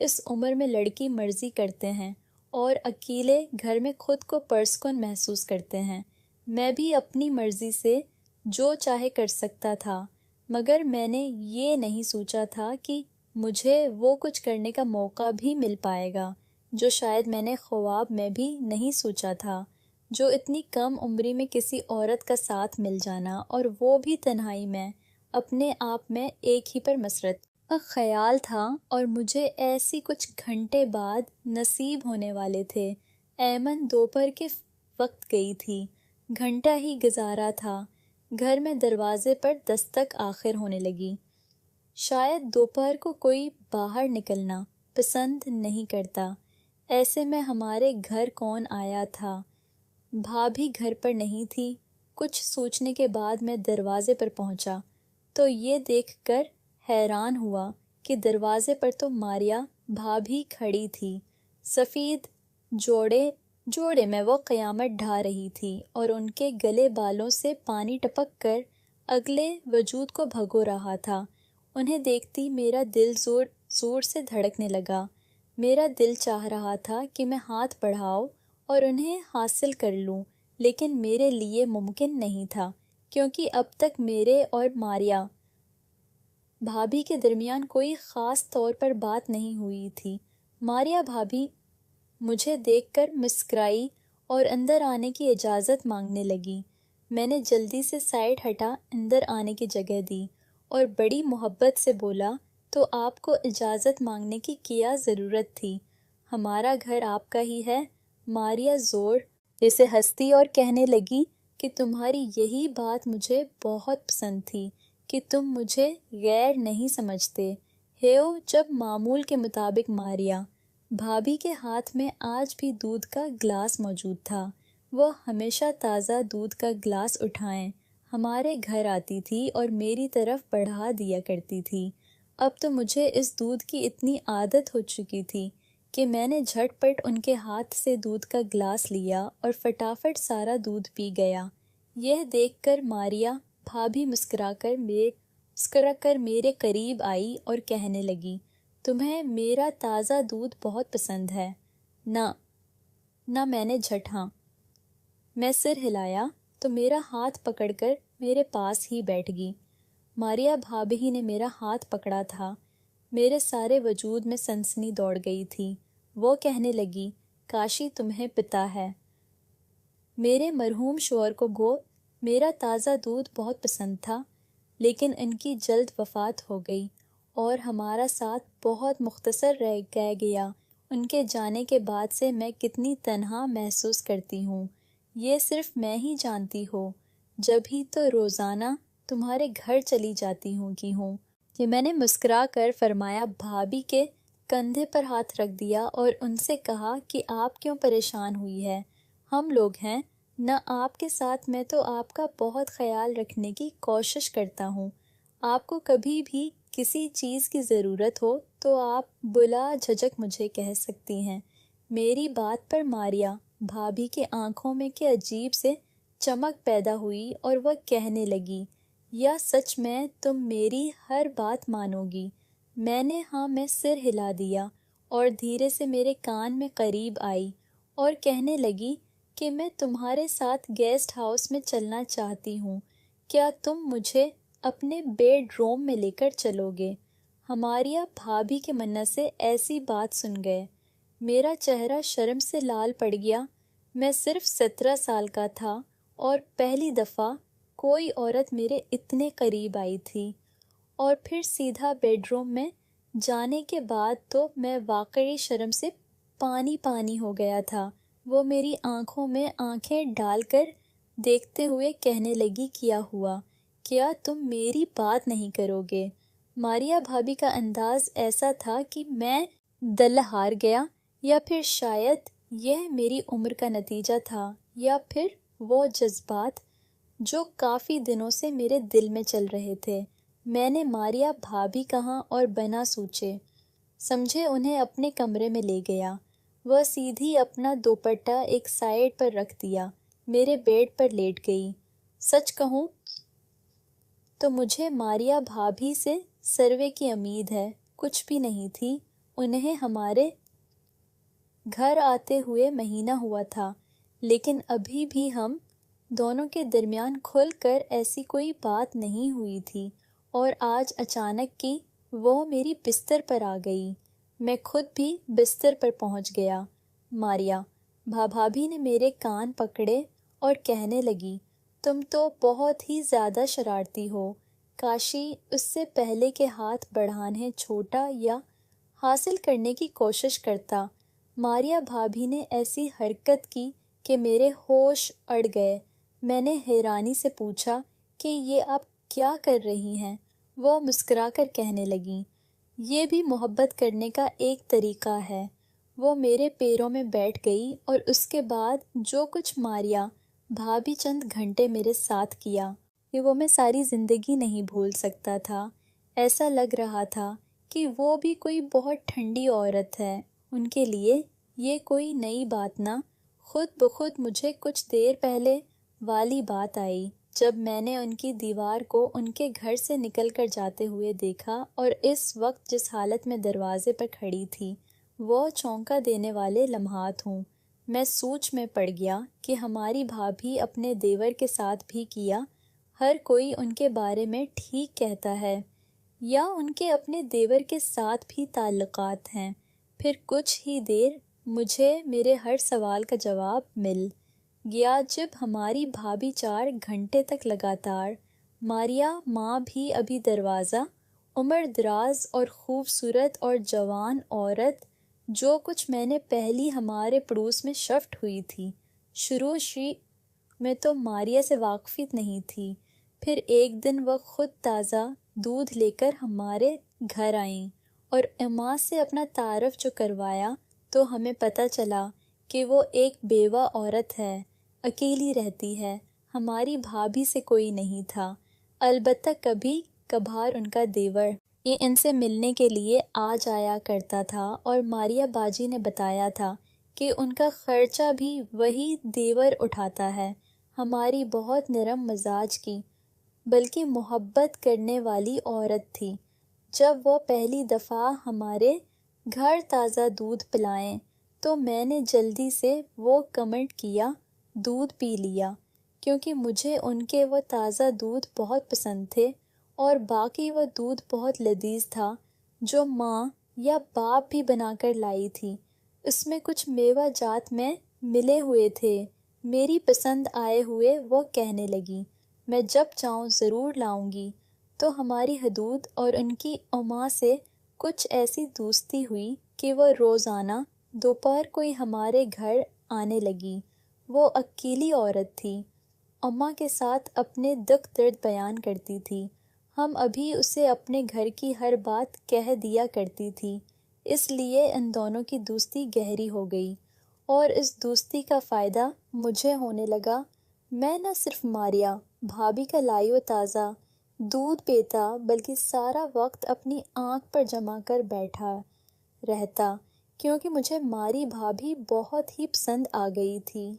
اس عمر میں لڑکی مرضی کرتے ہیں اور اکیلے گھر میں خود کو پرسکون محسوس کرتے ہیں۔ میں بھی اپنی مرضی سے جو چاہے کر سکتا تھا، مگر میں نے یہ نہیں سوچا تھا کہ مجھے وہ کچھ کرنے کا موقع بھی مل پائے گا جو شاید میں نے خواب میں بھی نہیں سوچا تھا، جو اتنی کم عمری میں کسی عورت کا ساتھ مل جانا، اور وہ بھی تنہائی میں، اپنے آپ میں ایک ہی پر مسرت کا خیال تھا، اور مجھے ایسی کچھ گھنٹے بعد نصیب ہونے والے تھے۔ ایمن دوپہر کے وقت گئی تھی، گھنٹہ ہی گزارا تھا، گھر میں دروازے پر دستک آخر ہونے لگی۔ شاید دوپہر کو کوئی باہر نکلنا پسند نہیں کرتا، ایسے میں ہمارے گھر کون آیا تھا؟ بھابھی گھر پر نہیں تھی۔ کچھ سوچنے کے بعد میں دروازے پر پہنچا تو یہ دیکھ کر حیران ہوا کہ دروازے پر تو ماریا بھابھی کھڑی تھی۔ سفید جوڑے میں وہ قیامت ڈھا رہی تھی اور ان کے گلے بالوں سے پانی ٹپک کر اگلے وجود کو بھگو رہا تھا۔ انہیں دیکھتی میرا دل زور زور سے دھڑکنے لگا۔ میرا دل چاہ رہا تھا کہ میں ہاتھ بڑھاؤں اور انہیں حاصل کر لوں، لیکن میرے لیے ممکن نہیں تھا، کیونکہ اب تک میرے اور ماریا بھابھی کے درمیان کوئی خاص طور پر بات نہیں ہوئی تھی۔ ماریا بھابھی مجھے دیکھ کر مسکرائی اور اندر آنے کی اجازت مانگنے لگی۔ میں نے جلدی سے سائڈ ہٹا اندر آنے کی جگہ دی اور بڑی محبت سے بولا، تو آپ کو اجازت مانگنے کی کیا ضرورت تھی؟ ہمارا گھر آپ کا ہی ہے۔ ماریا زور جیسے ہنستی اور کہنے لگی کہ تمہاری یہی بات مجھے بہت پسند تھی کہ تم مجھے غیر نہیں سمجھتے۔ ہیو جب معمول کے مطابق ماریا بھابھی کے ہاتھ میں آج بھی دودھ کا گلاس موجود تھا۔ وہ ہمیشہ تازہ دودھ کا گلاس اٹھائیں ہمارے گھر آتی تھی اور میری طرف بڑھا دیا کرتی تھی۔ اب تو مجھے اس دودھ کی اتنی عادت ہو چکی تھی کہ میں نے جھٹ پٹ ان کے ہاتھ سے دودھ کا گلاس لیا اور فٹافٹ سارا دودھ پی گیا۔ یہ دیکھ کر ماریا بھابھی مسکرا کر میرے قریب آئی اور کہنے لگی، تمہیں میرا تازہ دودھ بہت پسند ہے نہ میں نے جھٹا۔ میں سر ہلایا تو میرا ہاتھ پکڑ کر میرے پاس ہی بیٹھ گئی۔ ماریا بھابھی نے میرا ہاتھ پکڑا تھا۔ میرے سارے وجود میں سنسنی دوڑ گئی تھی۔ وہ کہنے لگی، کاشی تمہیں پتا ہے، میرے مرحوم شوہر کو گو میرا تازہ دودھ بہت پسند تھا، لیکن ان کی جلد وفات ہو گئی اور ہمارا ساتھ بہت مختصر رہ گیا۔ ان کے جانے کے بعد سے میں کتنی تنہا محسوس کرتی ہوں، یہ صرف میں ہی جانتی ہوں۔ جب ہی تو روزانہ تمہارے گھر چلی جاتی ہوں کہ میں نے مسکرا کر فرمایا، بھابھی کے کندھے پر ہاتھ رکھ دیا اور ان سے کہا کہ آپ کیوں پریشان ہوئی ہے؟ ہم لوگ ہیں نہ آپ کے ساتھ، میں تو آپ کا بہت خیال رکھنے کی کوشش کرتا ہوں۔ آپ کو کبھی بھی کسی چیز کی ضرورت ہو تو آپ بلا جھجک مجھے کہہ سکتی ہیں۔ میری بات پر ماریا بھابھی کے آنکھوں میں کہ عجیب سے چمک پیدا ہوئی اور وہ کہنے لگی، یا سچ میں تم میری ہر بات مانو گی؟ میں سر ہلا دیا اور دھیرے سے میرے کان میں قریب آئی اور کہنے لگی کہ میں تمہارے ساتھ گیسٹ ہاؤس میں چلنا چاہتی ہوں، کیا تم مجھے اپنے بیڈ روم میں لے کر چلو گے؟ ہماریا بھابھی کے منہ سے ایسی بات سن گئے، میرا چہرہ شرم سے لال پڑ گیا۔ میں صرف 17 سال کا تھا اور پہلی دفعہ کوئی عورت میرے اتنے قریب آئی تھی، اور پھر سیدھا بیڈ روم میں جانے کے بعد تو میں واقعی شرم سے پانی ہو گیا تھا۔ وہ میری آنکھوں میں آنکھیں ڈال کر دیکھتے ہوئے کہنے لگی، کیا ہوا؟ کیا تم میری بات نہیں کرو گے؟ ماریا بھابھی کا انداز ایسا تھا کہ میں دل ہار گیا، یا پھر شاید یہ میری عمر کا نتیجہ تھا، یا پھر وہ جذبات جو کافی دنوں سے میرے دل میں چل رہے تھے۔ میں نے ماریا بھابھی کہاں اور بنا سوچے سمجھے انہیں اپنے کمرے میں لے گیا۔ وہ سیدھی اپنا دوپٹہ ایک سائیڈ پر رکھ دیا، میرے بیڈ پر لیٹ گئی۔ سچ کہوں تو مجھے ماریا بھابھی سے سروے کی امید ہے کچھ بھی نہیں تھی۔ انہیں ہمارے گھر آتے ہوئے مہینہ ہوا تھا، لیکن ابھی بھی ہم دونوں کے درمیان کھل کر ایسی کوئی بات نہیں ہوئی تھی، اور آج اچانک کی وہ میری بستر پر آ گئی۔ میں خود بھی بستر پر پہنچ گیا۔ ماریا، بھابھی نے میرے کان پکڑے اور کہنے لگی، تم تو بہت ہی زیادہ شرارتی ہو، کاشی اس سے پہلے کہ ہاتھ بڑھانے چھوٹا یا حاصل کرنے کی کوشش کرتا۔ ماریا بھابھی نے ایسی حرکت کی کہ میرے ہوش اڑ گئے۔ میں نے حیرانی سے پوچھا کہ یہ آپ کیا کر رہی ہیں؟ وہ مسکرا کر کہنے لگیں، یہ بھی محبت کرنے کا ایک طریقہ ہے۔ وہ میرے پیروں میں بیٹھ گئی اور اس کے بعد جو کچھ ماریا بھابھی چند گھنٹے میرے ساتھ کیا کہ وہ میں ساری زندگی نہیں بھول سکتا تھا۔ ایسا لگ رہا تھا کہ وہ بھی کوئی بہت ٹھنڈی عورت ہے، ان کے لیے یہ کوئی نئی بات نہ۔ خود بخود مجھے کچھ دیر پہلے والی بات آئی جب میں نے ان کی دیوار کو ان کے گھر سے نکل کر جاتے ہوئے دیکھا، اور اس وقت جس حالت میں دروازے پر کھڑی تھی وہ چونکا دینے والے لمحات ہوں۔ میں سوچ میں پڑ گیا کہ ہماری بھابھی اپنے دیور کے ساتھ بھی کیا، ہر کوئی ان کے بارے میں ٹھیک کہتا ہے، یا ان کے اپنے دیور کے ساتھ بھی تعلقات ہیں۔ پھر کچھ ہی دیر مجھے میرے ہر سوال کا جواب مل گیا جب ہماری بھابھی 4 گھنٹے تک لگاتار ماریا ماں بھی ابھی دروازہ، عمر دراز اور خوبصورت اور جوان عورت جو کچھ میں نے پہلی ہمارے پڑوس میں شفٹ ہوئی تھی، شروع میں تو ماریا سے واقفیت نہیں تھی۔ پھر ایک دن وہ خود تازہ دودھ لے کر ہمارے گھر آئیں اور اماں سے اپنا تعارف جو کروایا تو ہمیں پتہ چلا کہ وہ ایک بیوہ عورت ہے، اکیلی رہتی ہے، ہماری بھابھی سے کوئی نہیں تھا، البتہ کبھی کبھار ان کا دیور یہ ان سے ملنے کے لیے آ جایا کرتا تھا، اور ماریا باجی نے بتایا تھا کہ ان کا خرچہ بھی وہی دیور اٹھاتا ہے۔ ہماری بہت نرم مزاج کی بلکہ محبت کرنے والی عورت تھی۔ جب وہ پہلی دفعہ ہمارے گھر تازہ دودھ پلائیں تو میں نے جلدی سے وہ کمنٹ کیا، دودھ پی لیا، کیونکہ مجھے ان کے وہ تازہ دودھ بہت پسند تھے، اور باقی وہ دودھ بہت لذیذ تھا جو ماں یا باپ بھی بنا کر لائی تھی۔ اس میں کچھ میوہ جات میں ملے ہوئے تھے، میری پسند آئے ہوئے۔ وہ کہنے لگی، میں جب چاہوں ضرور لاؤں گی۔ تو ہماری حدود اور ان کی اماں سے کچھ ایسی دوستی ہوئی کہ وہ روزانہ دوپہر کو ہی ہمارے گھر آنے لگی۔ وہ اکیلی عورت تھی، اماں کے ساتھ اپنے دکھ درد بیان کرتی تھی، ہم ابھی اسے اپنے گھر کی ہر بات کہہ دیا کرتی تھی، اس لیے ان دونوں کی دوستی گہری ہو گئی، اور اس دوستی کا فائدہ مجھے ہونے لگا۔ میں نہ صرف ماریا بھابھی کا لائی و تازہ دودھ پیتا بلکہ سارا وقت اپنی آنکھ پر جما کر بیٹھا رہتا، کیونکہ مجھے ماری بھابھی بہت ہی پسند آ گئی تھی۔